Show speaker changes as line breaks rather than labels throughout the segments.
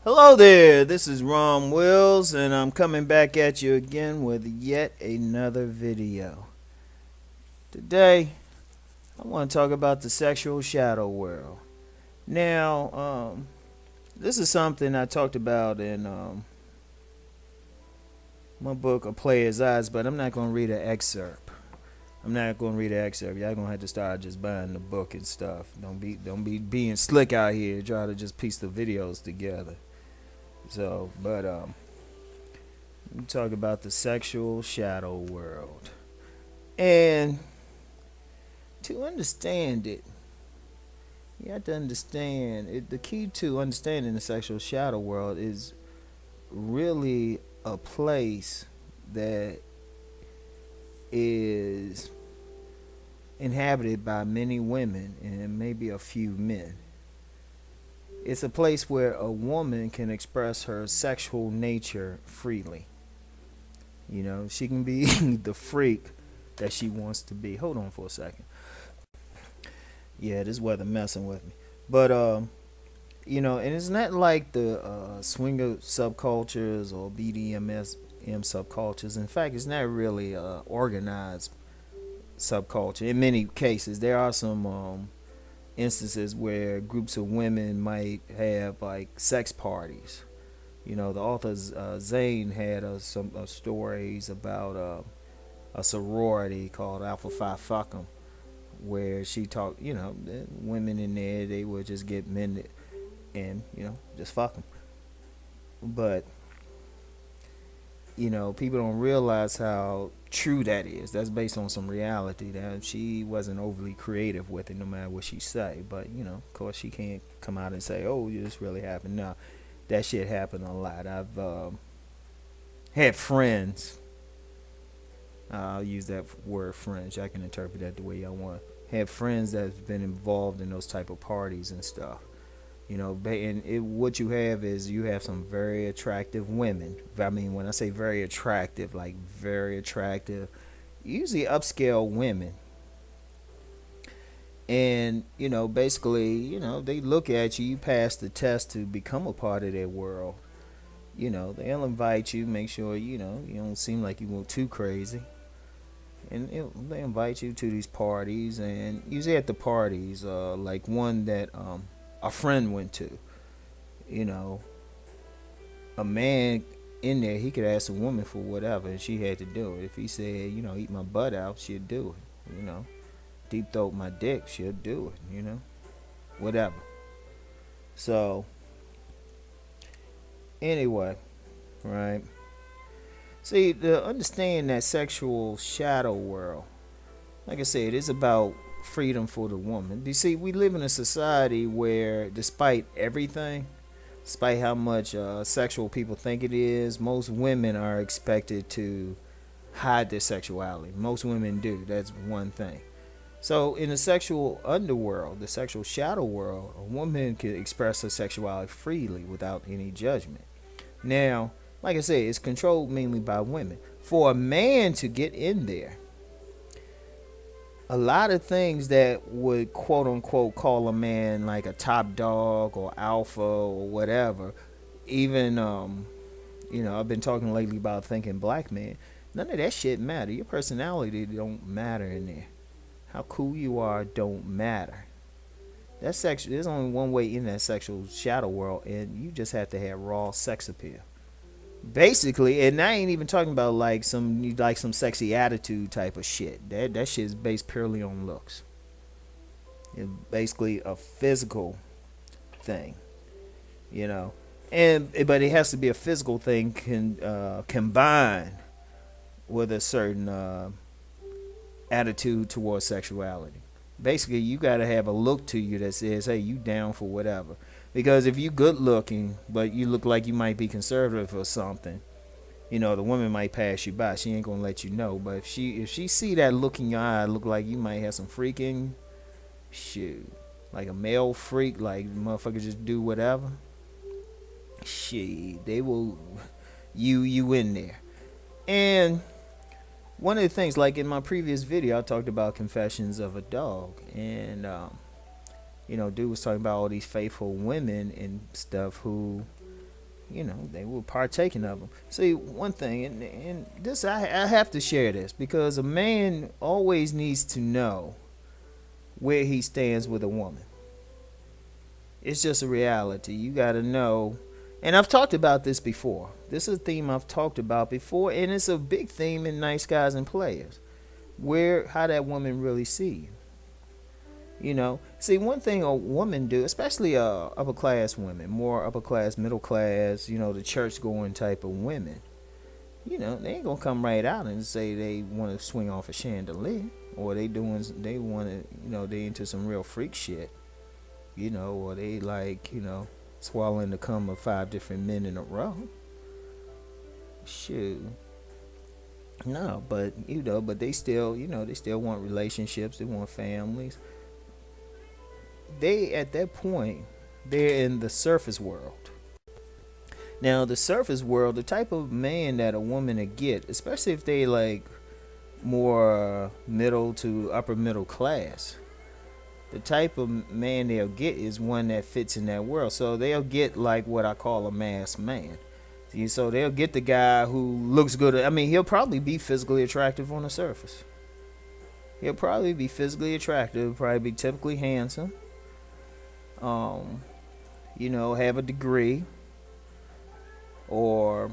Hello there, this is Ron Wills, and I'm coming back at you again with yet another video. Today, I want to talk about the sexual shadow world. Now, this is something I talked about in my book, A Player's Eyes, but I'm not going to read an excerpt. I'm not going to read an excerpt. Y'all going to have to start just buying the book and stuff. Don't be being slick out here, try to just piece the videos together. We talk about the sexual shadow world. And to understand it, you have to understand it. The key to understanding the sexual shadow world is really a place that is inhabited by many women and maybe a few men. It's a place where a woman can express her sexual nature freely. You know, she can be the freak that she wants to be. Hold on for a second. Yeah, this weather messing with me. But and it's not like the swinger subcultures or BDMS subcultures. In fact, it's not really organized subculture. In many cases, there are some instances where groups of women might have like sex parties. You know, the author Zane had some stories about a sorority called Alpha Phi Fuckum, where she talked, women in there, they would just get men and, just fuck them. But, people don't realize how true that is. That's based on some reality. That she wasn't overly creative with it, no matter what she say. But, of course, she can't come out and say, oh, this really happened. No, that shit happened a lot. I've had friends. I'll use that word friends. I can interpret that the way y'all want. Had friends that's been involved in those type of parties and stuff. What you have is you have some very attractive women. I mean, when I say very attractive, like very attractive, usually upscale women. And, basically, they look at you, you pass the test to become a part of their world. They'll invite you, make sure, you don't seem like you go too crazy. And they invite you to these parties, and usually at the parties, like one that a friend went to, you know, a man in there, he could ask a woman for whatever, and she had to do it. If he said, eat my butt out, she'd do it. Deep throat my dick, she'll do it. Whatever. So anyway, right? See, to understand that sexual shadow world, like I said, it's about freedom for the woman. You see, we live in a society where, despite everything, despite how much sexual people think it is, most women are expected to hide their sexuality. Most women do. That's one thing. So, in the sexual underworld, the sexual shadow world, a woman can express her sexuality freely without any judgment. Now, like I said, it's controlled mainly by women. For a man to get in there, a lot of things that would quote unquote call a man like a top dog or alpha or whatever, even I've been talking lately about thinking black men. None of that shit matter. Your personality don't matter in there. How cool you are don't matter. That sex. There's only one way in that sexual shadow world, and you just have to have raw sex appeal. Basically, and I ain't even talking about like some sexy attitude type of shit. That shit is based purely on looks. It's basically a physical thing, you know. And but it has to be a physical thing combined with a certain attitude towards sexuality. Basically, you got to have a look to you that says, "Hey, you down for whatever." Because if you good looking, but you look like you might be conservative or something, the woman might pass you by. She ain't gonna let you know. But if she see that look in your eye, look like you might have some freaking shoot, like a male freak, like motherfuckers just do whatever. Shit, they will you in there. And one of the things, like in my previous video, I talked about Confessions of a Dog, and dude was talking about all these faithful women and stuff who they were partaking of them. See, one thing, and this I have to share this because a man always needs to know where he stands with a woman. It's just a reality. You got to know. And I've talked about this before. This is a theme I've talked about before, and it's a big theme in Nice Guys and Players. How that woman really see you. See, one thing a woman do, especially upper class women, more upper class, middle class, the church going type of women, they ain't gonna come right out and say they want to swing off a chandelier, or they want to, they into some real freak shit, or they like, swallowing the cum of 5 different men in a row. Shoot. No, but they still, they still want relationships, they want families. They at that point, they're in the surface world. Now, the surface world, the type of man that a woman would get, especially if they like more middle to upper middle class, the type of man they'll get is one that fits in that world. So they'll get like what I call a mass man. So they'll get the guy who looks good. I mean, he'll probably be physically attractive on the surface. He'll probably be physically attractive, probably be typically handsome. Have a degree. Or,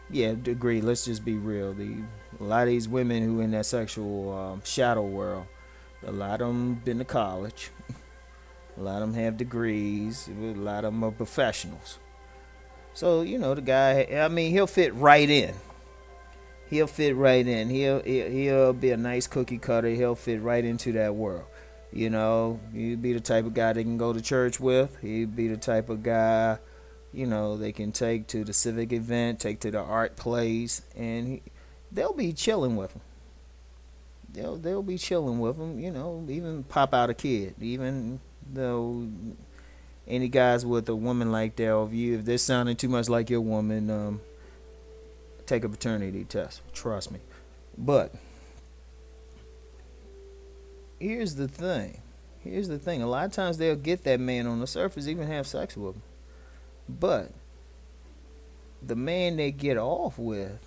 yeah, degree. Let's just be real. A lot of these women who in that sexual shadow world, a lot of them been to college. A lot of them have degrees. A lot of them are professionals. So, the guy, I mean, he'll fit right in. He'll be a nice cookie cutter. He'll fit right into that world. He'd be the type of guy they can go to church with. He'd be the type of guy, they can take to the civic event, take to the art plays, and they'll be chilling with him. They'll be chilling with him, even pop out a kid. Even though any guys with a woman like that, if they're sounding too much like your woman, take a paternity test. Trust me. But here's the thing. A lot of times they'll get that man on the surface, even have sex with him. But the man they get off with,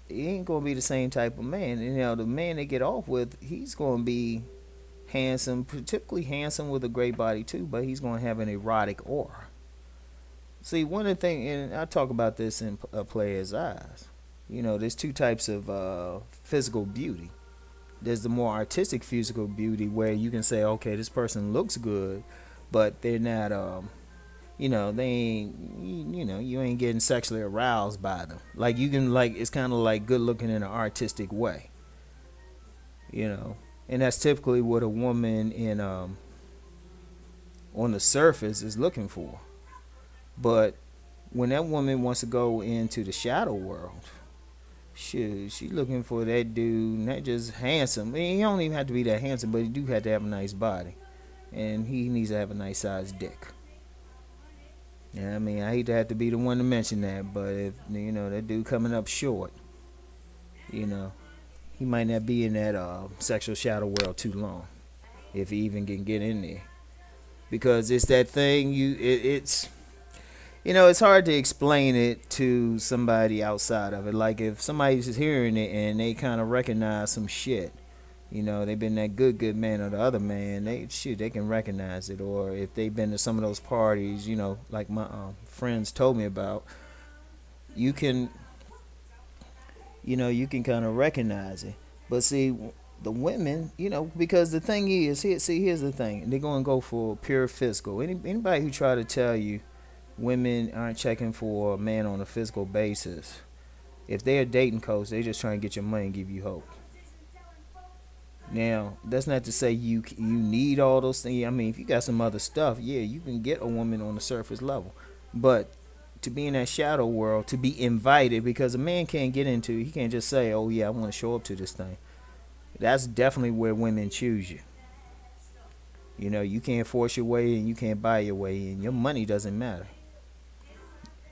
he ain't gonna be the same type of man. The man they get off with, he's gonna be handsome, typically handsome with a great body too, but he's gonna have an erotic aura. See, one of the things, and I talk about this in A Player's Eyes. There's 2 types of physical beauty. There's the more artistic physical beauty where you can say, okay, this person looks good, but they're not, they ain't, you ain't getting sexually aroused by them. Like you can, it's kind of like good looking in an artistic way, and that's typically what a woman on the surface is looking for. But when that woman wants to go into the shadow world, shoot, she looking for that dude, not just handsome. I mean, he don't even have to be that handsome, but he do have to have a nice body, and he needs to have a nice sized dick. Yeah, I mean, I hate to have to be the one to mention that, but if that dude coming up short, he might not be in that sexual shadow world too long, if he even can get in there, because it's that thing. It's hard to explain it to somebody outside of it. Like if somebody's just hearing it and they kind of recognize some shit, they've been that good man or the other man, they can recognize it. Or if they've been to some of those parties, like my friends told me about, you can kind of recognize it. But see, the women, because the thing is, here's the thing, they're going to go for pure physical. Anybody who try to tell you women aren't checking for a man on a physical basis, if they're a dating coach, they just trying to get your money and give you hope. Now, that's not to say you need all those things. I mean, if you got some other stuff, yeah, you can get a woman on the surface level. But to be in that shadow world, to be invited, because a man can't get into, he can't just say, oh yeah, I want to show up to this thing. That's definitely where women choose you. You can't force your way in, you can't buy your way in. Your money doesn't matter.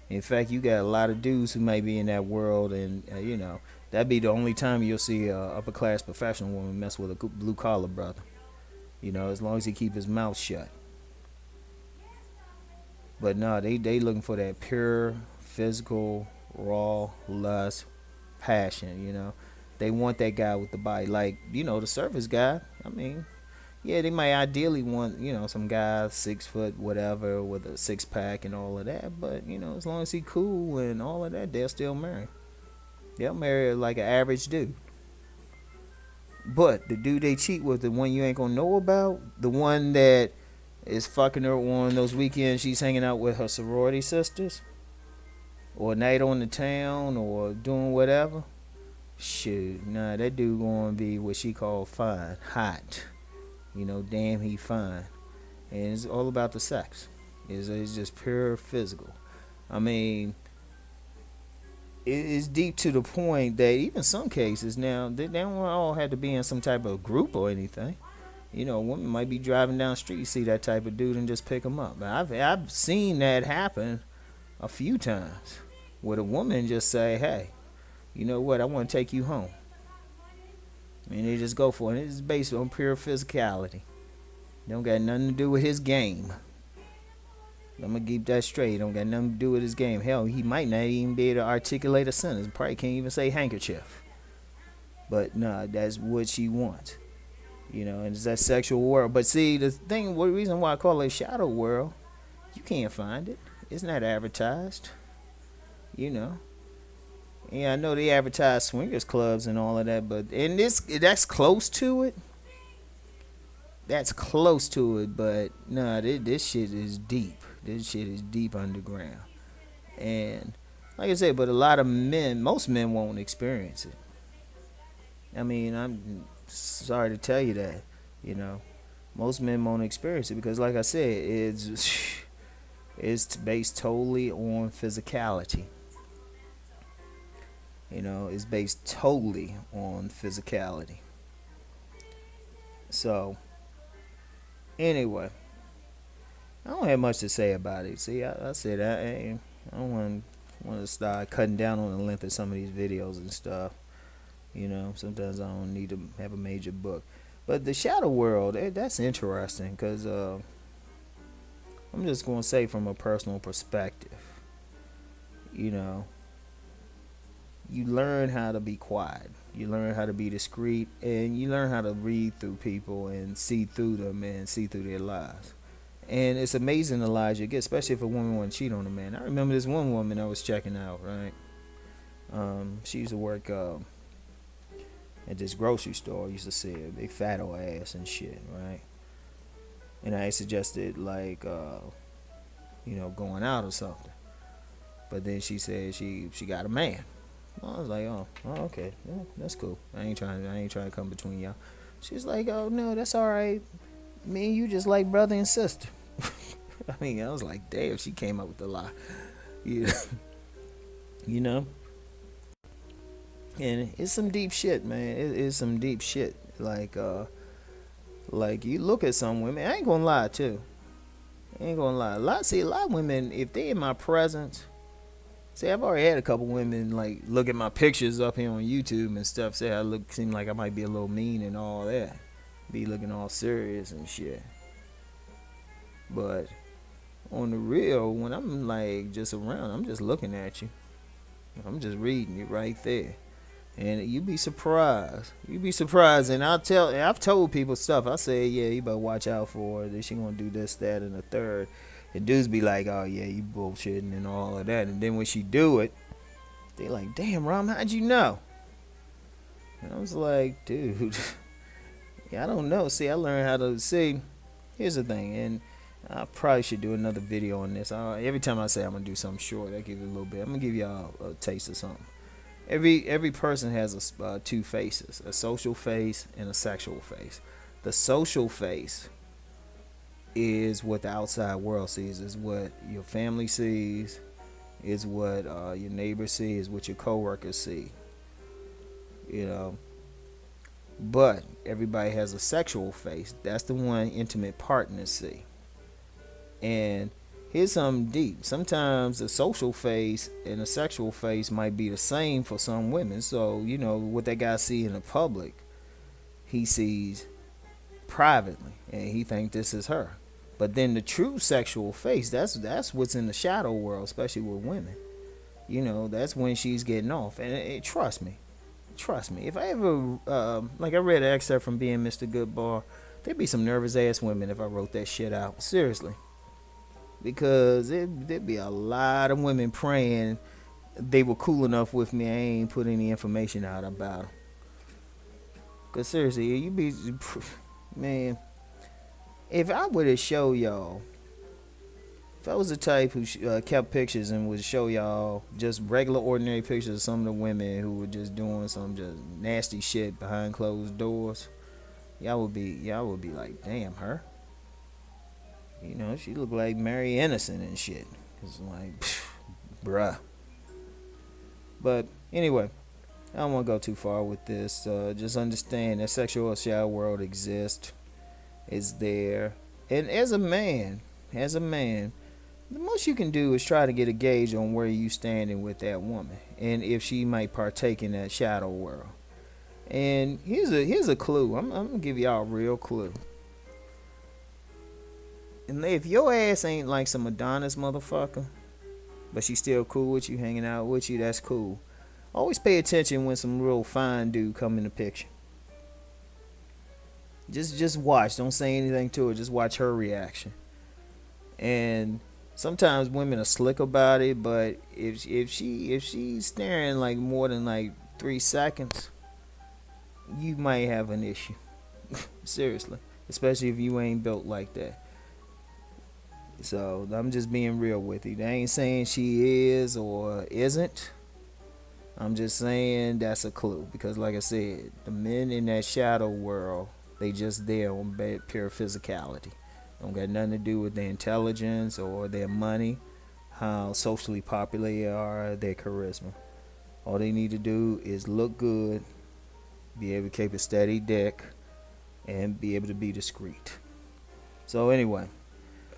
In fact, you got a lot of dudes who may be in that world, and that'd be the only time you'll see a upper class professional woman mess with a blue collar brother. As long as he keep his mouth shut. But no, they looking for that pure physical raw lust passion. They want that guy with the body, like the surface guy. I mean, yeah, they might ideally want some guy 6 foot whatever with a six pack and all of that. But as long as he cool and all of that, they'll still marry. They'll marry like an average dude. But the dude they cheat with, the one you ain't gonna know about, the one that is fucking her on those weekends she's hanging out with her sorority sisters, or a night on the town, or doing whatever. Shoot, nah, that dude gonna be what she call fine, hot. Damn, he fine, and it's all about the sex. It's just pure physical. I mean, it's deep to the point that even some cases now they don't all have to be in some type of group or anything. Women might be driving down the street, see that type of dude, and just pick him up. I've seen that happen a few times, where the woman just say, "Hey, you know what? I want to take you home," and they just go for it. It's based on pure physicality. Don't got nothing to do with his game. I'm gonna keep that straight. Don't got nothing to do with his game. Hell, he might not even be able to articulate a sentence. Probably can't even say handkerchief. But nah, that's what she wants. And it's that sexual world. But see, the reason why I call it shadow world, you can't find it. It's not advertised. Yeah, I know they advertise swingers clubs and all of that, but that's close to it. That's close to it, but nah, this shit is deep. This shit is deep underground. And like I said, but a lot of men, most men won't experience it. I mean, I'm sorry to tell you that, most men won't experience it because, like I said, it's based totally on physicality. It's based totally on physicality. So, anyway, I don't have much to say about it. See, I said I don't want to start cutting down on the length of some of these videos and stuff. Sometimes I don't need to have a major book. But the shadow world, that's interesting because I'm just going to say from a personal perspective, you learn how to be quiet. You learn how to be discreet, and you learn how to read through people and see through them and see through their lives. And it's amazing the lies you get, especially if a woman want to cheat on a man. I remember this one woman I was checking out, right? She used to work at this grocery store. I used to see a big fat old ass and shit, right? And I suggested like going out or something. But then she said she got a man. I was like, oh okay, yeah, that's cool. I ain't trying to come between y'all. She's like, oh no, that's all right. Me and you just like brother and sister. I mean, I was like, damn, she came up with a lie. Yeah. And it's some deep shit, man. It is some deep shit. Like you look at some women. I ain't gonna lie too. I ain't gonna lie. A lot of women, if they in my presence. See, I've already had a couple women like look at my pictures up here on YouTube and stuff. Say seem like I might be a little mean and all that. Be looking all serious and shit. But on the real, when I'm like just around, I'm just looking at you. I'm just reading you right there. And you'd be surprised. And I've told people stuff. I say, yeah, you better watch out for her. That she gonna do this, that, and the third. And dudes be like, oh yeah, you bullshitting and all of that. And then when she do it, they like, damn, Rom, how'd you know? And I was like, dude, yeah, I don't know. See, I learned how to see. Here's the thing, and I probably should do another video on this. Every time I say I'm gonna do something short, I give you a little bit. I'm gonna give y'all a taste of something. Every person has two faces, a social face and a sexual face. The social face is what the outside world sees, is what your family sees, is what your neighbors see, is what your coworkers see. But everybody has a sexual face. That's the one intimate partners see. And here's something deep. Sometimes a social face and a sexual face might be the same for some women. So, what that guy see in the public, he sees privately, and he think this is her. But then the true sexual face, that's what's in the shadow world, especially with women. You know, that's when she's getting off. And trust me. If I ever, like I read an excerpt from Being Mr. Goodbar, there'd be some nervous ass women if I wrote that shit out. Seriously. Because there'd be a lot of women praying they were cool enough with me. I ain't put any information out about them. Because seriously, you be, man, if I were to show y'all, if I was the type who kept pictures and would show y'all just regular, ordinary pictures of some of the women who were just doing some just nasty shit behind closed doors, y'all would be like, damn, her. You know, she looked like Mary Innocent and shit. It's like, bruh. But anyway, I don't want to go too far with this. Just understand that sexual shadow world exists. It's there. And as a man, the most you can do is try to get a gauge on where you standing with that woman and if she might partake in that shadow world. And here's a clue. I'm gonna give y'all a real clue. And if your ass ain't like some Adonis motherfucker, but she still cool with you, hanging out with you, that's cool. Always pay attention when some real fine dude come in the picture. Just watch. Don't say anything to her. Just watch her reaction. And sometimes women are slick about it, but if she's staring like more than like 3 seconds, you might have an issue. Seriously, especially if you ain't built like that. So I'm just being real with you. I ain't saying she is or isn't. I'm just saying that's a clue because, like I said, the men in that shadow world, they just there on pure physicality. Don't got nothing to do with their intelligence or their money, how socially popular they are, their charisma. All they need to do is look good, be able to keep a steady dick, and be able to be discreet. So anyway,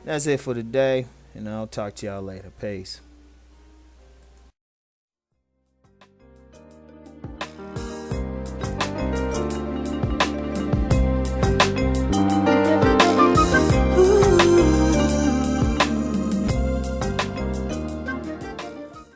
that's it for today, and I'll talk to y'all later. Peace.